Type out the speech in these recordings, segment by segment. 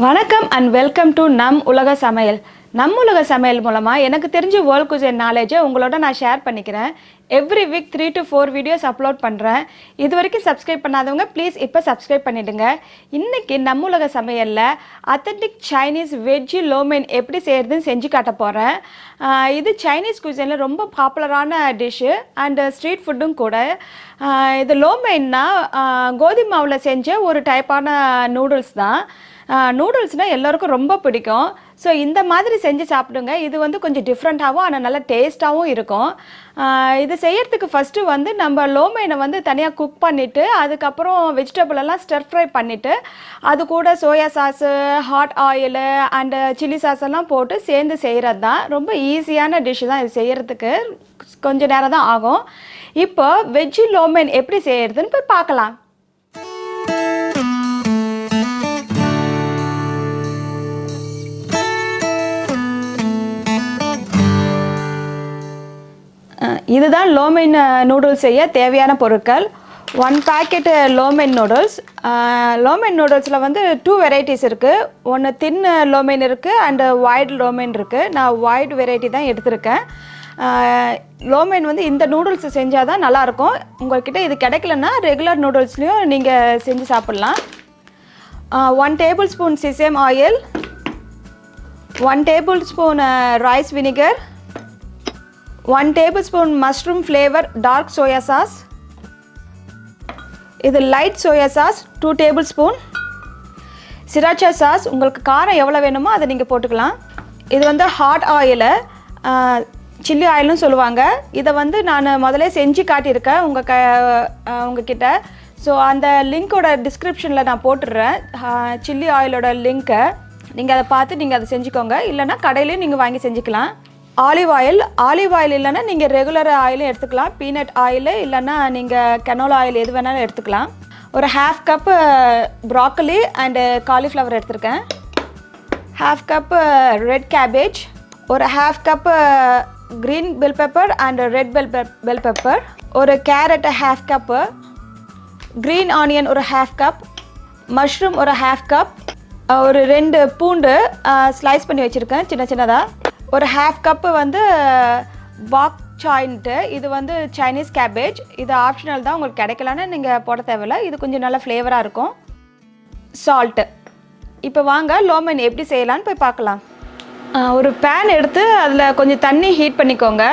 வணக்கம் and welcome to நம் உலக சமையல். நம் உலக சமையல் மூலமாக எனக்கு தெரிஞ்ச வேர்ல்ட் குசைன் நாலேஜை உங்களோட நான் ஷேர் பண்ணிக்கிறேன். Every week 3 to 4 videos upload பண்ணுறேன். இது வரைக்கும் சப்ஸ்கிரைப் பண்ணாதவங்க ப்ளீஸ் இப்போ சப்ஸ்கிரைப் பண்ணிவிடுங்க. இன்றைக்கி நம் உலக சமையலில் அத்தன்டிக் சைனீஸ் வெஜ்ஜி லோமென் எப்படி செய்கிறதுன்னு செஞ்சு காட்ட போகிறேன். இது சைனீஸ் குசைனில் ரொம்ப பாப்புலரான டிஷ்ஷு அண்டு ஸ்ட்ரீட் ஃபுட்டும் கூட. இது லோமென்னா கோதுமை மாவில் செஞ்ச ஒரு டைப்பான நூடுல்ஸ் தான். நூடுல்ஸ்னால் எல்லோருக்கும் ரொம்ப பிடிக்கும். ஸோ இந்த மாதிரி செஞ்சு சாப்பிடுங்க. இது வந்து கொஞ்சம் டிஃப்ரெண்ட்டாகவும் ஆனால் நல்லா டேஸ்ட்டாகவும் இருக்கும். இது செய்யறதுக்கு ஃபஸ்ட்டு வந்து நம்ம லோமெனை வந்து தனியாக குக் பண்ணிவிட்டு அதுக்கப்புறம் வெஜிடபிள் எல்லாம் ஸ்டர் ஃப்ரை பண்ணிவிட்டு அது கூட soya sauce, hot oil and chilli sauce எல்லாம் போட்டு சேர்ந்து செய்கிறது தான். ரொம்ப ஈஸியான டிஷ்ஷு தான். இது செய்கிறதுக்கு கொஞ்சம் நேரம் தான் ஆகும். இப்போ வெஜ்ஜி லோமென் எப்படி செய்கிறதுன்னு போய் பார்க்கலாம். இதுதான் லோமென் நூடுல்ஸ் செய்ய தேவையான பொருட்கள். 1 packet லோமென் நூடுல்ஸ். லோமென் நூடுல்ஸில் வந்து 2 வெரைட்டிஸ் இருக்குது. ஒன்று தின் லோமென் இருக்குது அண்டு வைட் லோமென் இருக்குது. நான் வைட் வெரைட்டி தான் எடுத்திருக்கேன். லோமென் வந்து இந்த நூடுல்ஸ் செஞ்சால் தான் நல்லாயிருக்கும். உங்கள்கிட்ட இது கிடைக்கலன்னா ரெகுலர் நூடுல்ஸ்லேயும் நீங்கள் செஞ்சு சாப்பிட்லாம். 1 tablespoon sesame oil, 1 tablespoon rice vinegar, 1 tablespoon mushroom flavor dark soya sauce. இது light soya sauce 2 tablespoon. sriracha sauce உங்களுக்கு காரம் எவ்வளோ வேணுமோ அதை நீங்கள் போட்டுக்கலாம். இது வந்து ஹாட் ஆயிலு, சில்லி ஆயிலும் சொல்லுவாங்க. இதை வந்து நான் முதலே செஞ்சு காட்டியிருக்கேன் உங்ககிட்ட. ஸோ அந்த லிங்க்கோட டிஸ்கிரிப்ஷனில் நான் போட்டுடுறேன், சில்லி ஆயிலோட லிங்க்கை. நீங்கள் அதை பார்த்து நீங்கள் அதை செஞ்சுக்கோங்க. இல்லைனா கடையிலையும் நீங்கள் வாங்கி செஞ்சுக்கலாம். ஆலிவ் ஆயில் இல்லைன்னா நீங்கள் ரெகுலர் ஆயிலும் எடுத்துக்கலாம். பீனட் ஆயில் இல்லைன்னா நீங்கள் கனோலா ஆயில் எது வேணாலும் எடுத்துக்கலாம். ஒரு 1/2 cup ப்ராக்கலி அண்டு காலிஃப்ளவர் எடுத்திருக்கேன். 1/2 cup ரெட் கேபேஜ், ஒரு 1/2 cup green bell pepper and red bell pepper, ஒரு கேரட் 1/2 cup, க்ரீன் ஆனியன் ஒரு 1/2 cup, மஷ்ரூம் ஒரு 1/2 cup, ஒரு 2 பூண்டு ஸ்லைஸ் பண்ணி வச்சுருக்கேன் சின்ன சின்னதாக, ஒரு 1/2 cup வந்து பாக் சாய்ன்ட்டு. இது வந்து சைனீஸ் கேபேஜ். இது ஆப்ஷனல் தான், உங்களுக்கு கிடைக்கலன்னு நீங்கள் போட தேவையில்லை. இது கொஞ்சம் நல்ல ஃப்ளேவராக இருக்கும். சால்ட்டு. இப்போ வாங்க லோமென் எப்படி செய்யலான்னு போய் பார்க்கலாம். ஒரு பேன் எடுத்து அதில் கொஞ்சம் தண்ணி ஹீட் பண்ணிக்கோங்க.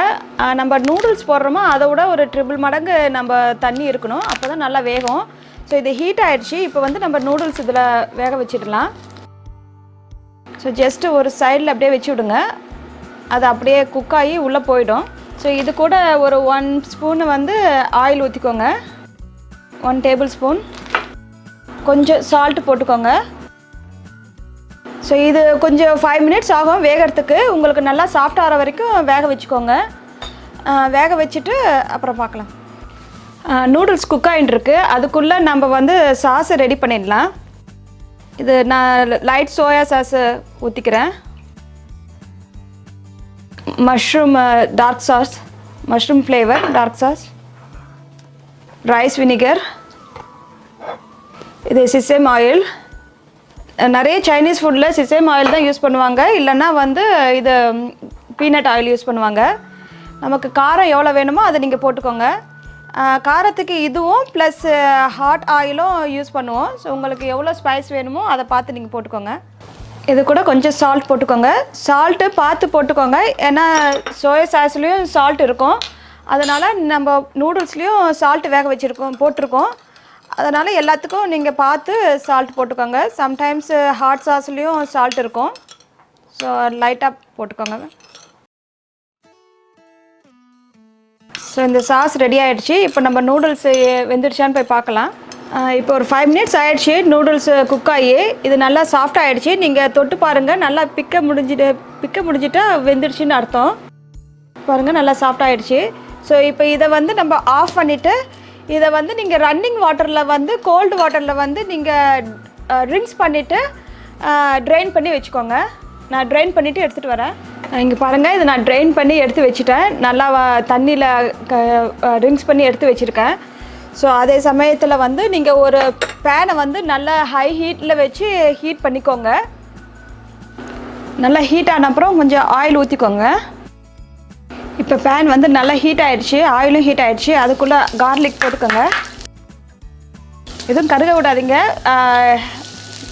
நம்ம நூடுல்ஸ் போடுறோமோ அதை விட ஒரு 3 மடங்கு நம்ம தண்ணி இருக்கணும், அப்போ தான் நல்லா வேகும். ஸோ இது ஹீட் ஆகிடுச்சு. இப்போ வந்து நம்ம நூடுல்ஸ் இதில் வேக வச்சிடலாம். ஸோ ஜஸ்ட்டு ஒரு சைடில் அப்படியே வச்சு விடுங்க, அது அப்படியே குக் ஆகி உள்ளே போயிடும். ஸோ இது கூட ஒரு 1 ஸ்பூன் வந்து ஆயில் ஊற்றிக்கோங்க. 1 tablespoon. கொஞ்சம் சால்ட்டு போட்டுக்கோங்க. ஸோ இது கொஞ்சம் 5 minutes ஆகும் வேகிறதுக்கு. உங்களுக்கு நல்லா சாஃப்ட் ஆகிற வரைக்கும் வேக வச்சுக்கோங்க. வேக வச்சுட்டு அப்புறம் பார்க்கலாம். நூடுல்ஸ் குக் ஆகிட்டுருக்கு. அதுக்குள்ளே நம்ம வந்து சாஸை ரெடி பண்ணிடலாம். இது நான் லைட் சோயா சாஸு ஊற்றிக்கிறேன். Mushroom dark sauce, mushroom flavour dark sauce, rice vinegar, இது சிசேம் ஆயில். நிறைய சைனீஸ் ஃபுட்டில் சிசேம் ஆயில் தான் யூஸ் பண்ணுவாங்க, இல்லைன்னா வந்து இது பீனட் ஆயில் யூஸ் பண்ணுவாங்க. நமக்கு காரம் எவ்வளோ வேணுமோ அதை நீங்கள் போட்டுக்கோங்க. காரத்துக்கு இதுவும் ப்ளஸ் ஹாட் ஆயிலும் யூஸ் பண்ணுவோம். ஸோ உங்களுக்கு எவ்வளோ ஸ்பைஸ் வேணுமோ அதை பார்த்து நீங்கள் போட்டுக்கோங்க. இது கூட கொஞ்சம் சால்ட் போட்டுக்கோங்க. சால்ட்டு பார்த்து போட்டுக்கோங்க, ஏன்னா சோயா சாஸ்லேயும் சால்ட் இருக்கும். அதனால் நம்ம நூடுல்ஸ்லேயும் சால்ட் வேக போட்டிருக்கோம். அதனால் எல்லாத்துக்கும் நீங்கள் பார்த்து சால்ட் போட்டுக்கோங்க. சம்டைம்ஸ் ஹாட் சாஸ்லேயும் சால்ட் இருக்கும். ஸோ லைட்டாக போட்டுக்கோங்க. ஸோ இந்த சாஸ் ரெடி ஆகிடுச்சு. இப்போ நம்ம நூடுல்ஸ் வெந்துடுச்சான்னு போய் பார்க்கலாம். இப்போ ஒரு 5 minutes ஆகிடுச்சு நூடுல்ஸ் குக் ஆகி. இது நல்லா சாஃப்ட் ஆகிடுச்சு. நீங்கள் தொட்டு பாருங்கள், நல்லா பிக்க முடிஞ்சிட்டா வெந்துடுச்சின்னு அர்த்தம். பாருங்கள் நல்லா சாஃப்ட் ஆகிடுச்சு. ஸோ இப்போ இதை வந்து நம்ம ஆஃப் பண்ணிவிட்டு இதை வந்து நீங்கள் ரன்னிங் வாட்டரில் வந்து கோல்டு வாட்டரில் வந்து நீங்கள் ரின்ஸ் பண்ணிவிட்டு ட்ரெயின் பண்ணி வச்சுக்கோங்க. நான் ட்ரெயின் பண்ணிவிட்டு எடுத்துகிட்டு வரேன். இங்கே பாருங்கள், இதை நான் ட்ரெயின் பண்ணி எடுத்து வச்சுட்டேன். நல்லா தண்ணியில் ரின்ஸ் பண்ணி எடுத்து வச்சுருக்கேன். ஸோ அதே சமயத்தில் வந்து நீங்கள் ஒரு பேனை வந்து நல்லா ஹை ஹீட்டில் வச்சு ஹீட் பண்ணிக்கோங்க. நல்லா ஹீட் ஆன அப்புறம் கொஞ்சம் ஆயில் ஊற்றிக்கோங்க. இப்போ பேன் வந்து நல்லா ஹீட் ஆகிடுச்சு, ஆயிலும் ஹீட் ஆகிடுச்சு. அதுக்குள்ளே கார்லிக் போட்டுக்கோங்க. எதுவும் கருக விடாதீங்க.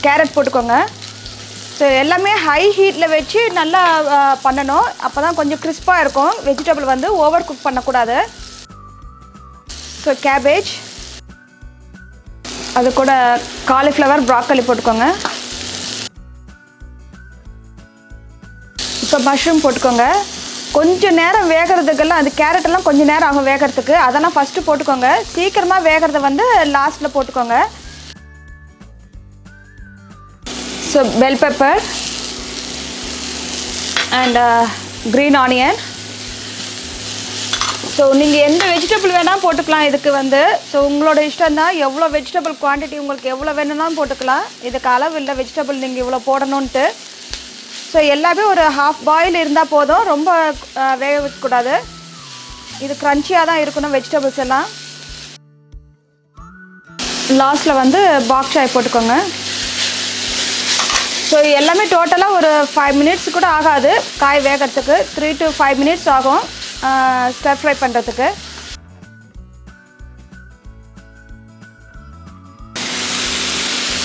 கேரட் போட்டுக்கோங்க. ஸோ எல்லாமே ஹை ஹீட்டில் வச்சு நல்லா பண்ணணும். அப்போ தான் கொஞ்சம் கிறிஸ்பாக இருக்கும். வெஜிடபிள் வந்து ஓவர் குக் பண்ணக்கூடாது. ஸோ கேபேஜ், அது கூட காலிஃப்ளவர், ப்ராக்கலி போட்டுக்கோங்க. இப்போ மஷ்ரூம் போட்டுக்கோங்க. கொஞ்சம் நேரம் வேகிறதுக்கெல்லாம், அது கேரட்டெல்லாம் கொஞ்சம் நேரம் ஆகும் வேகிறதுக்கு. அதெல்லாம் ஃபஸ்ட்டு போட்டுக்கோங்க. சீக்கிரமாக வேகிறத வந்து லாஸ்ட்டில் போட்டுக்கோங்க. So bell pepper and green onion. So நீங்கள் எந்த வெஜிடபிள் வேணால் போட்டுக்கலாம் இதுக்கு வந்து. ஸோ உங்களோட இஷ்டம் தான், எவ்வளோ வெஜிடபிள் குவான்டிட்டி உங்களுக்கு எவ்வளோ வேணும்னாலும் போட்டுக்கலாம். இதுக்கு அளவு இல்லை வெஜிடபிள் நீங்கள் இவ்வளோ போடணுன்ட்டு. ஸோ எல்லாமே ஒரு ஹாஃப் பாயில் இருந்தால் போதும், ரொம்ப வேக வைக்கக்கூடாது. இது க்ரன்ச்சியாக தான் இருக்கணும் வெஜிடபிள்ஸ் எல்லாம். லாஸ்ட்டில் வந்து பாக் சாய் போட்டுக்கோங்க. ஸோ எல்லாமே டோட்டலாக ஒரு 5 மினிட்ஸ் கூட ஆகாது காய் வேகிறதுக்கு. 3 to 5 மினிட்ஸ் ஆகும் ஸ்டர் ஃப்ரை பண்ணுறதுக்கு.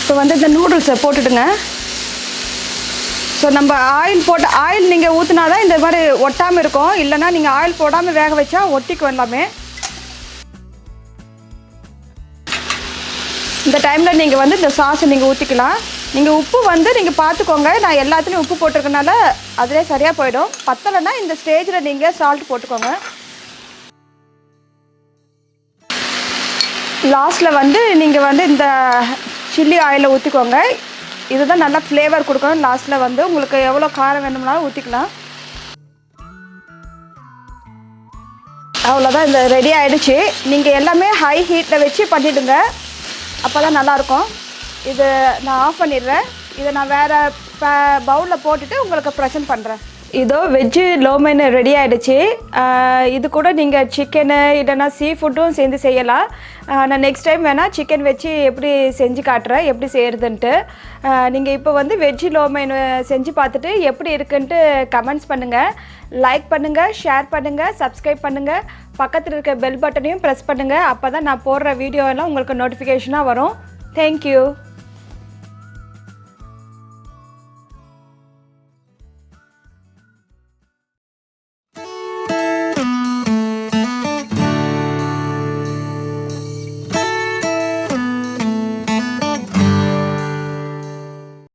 இப்போ வந்து இந்த நூடுல்ஸை போட்டுடுங்க. ஸோ நம்ம ஆயில் நீங்கள் ஊற்றினா தான் இந்த மாதிரி ஒட்டாமல் இருக்கும். இல்லைனா நீங்கள் ஆயில் போடாமல் வேக வச்சா ஒட்டிக்கும் எல்லாமே. இந்த டைமில் நீங்கள் வந்து இந்த சாஸை நீங்கள் ஊற்றிக்கலாம். நீங்கள் உப்பு வந்து நீங்கள் பார்த்துக்கோங்க. நான் எல்லாத்துலேயும் உப்பு போட்டிருக்கனால அதிலே சரியாக போயிடும். பத்தலைன்னா இந்த ஸ்டேஜில் நீங்கள் சால்ட் போட்டுக்கோங்க. லாஸ்ட்டில் வந்து நீங்கள் வந்து இந்த சில்லி ஆயிலை ஊற்றிக்கோங்க. இதுதான் நல்லா ஃப்ளேவர் கொடுக்கணும். லாஸ்ட்டில் வந்து உங்களுக்கு எவ்வளோ காரம் வேணும்னாலும் ஊற்றிக்கலாம். அவ்வளோதான், இந்த ரெடி ஆகிடுச்சு. நீங்கள் எல்லாமே ஹை ஹீட்டில் வச்சு பண்ணிவிடுங்க, அப்போ தான் நல்லாயிருக்கும். இது நான் ஆஃப் பண்ணிடுறேன். இதை நான் வேறு பவுலில் போட்டுட்டு உங்களுக்கு ப்ரெசென்ட் பண்ணுறேன். இதோ வெஜ்ஜு லோமைன் ரெடி ஆகிடுச்சு. இது கூட நீங்கள் சிக்கனு இல்லைன்னா சீ ஃபுட்டும் சேர்ந்து செய்யலாம். நான் நெக்ஸ்ட் டைம் வேணால் சிக்கன் வச்சு எப்படி செஞ்சு காட்டுறேன், எப்படி செய்கிறதுன்ட்டு. நீங்கள் இப்போ வந்து வெஜ்ஜு லோமைன் செஞ்சு பார்த்துட்டு எப்படி இருக்குன்ட்டு கமெண்ட்ஸ் பண்ணுங்கள், லைக் பண்ணுங்கள், ஷேர் பண்ணுங்கள், சப்ஸ்கிரைப் பண்ணுங்கள். பக்கத்தில் இருக்க பெல் பட்டனையும் ப்ரெஸ் பண்ணுங்கள். அப்போ தான் நான் போடுற வீடியோ எல்லாம் உங்களுக்கு நோட்டிஃபிகேஷனாக வரும். தேங்க்யூ.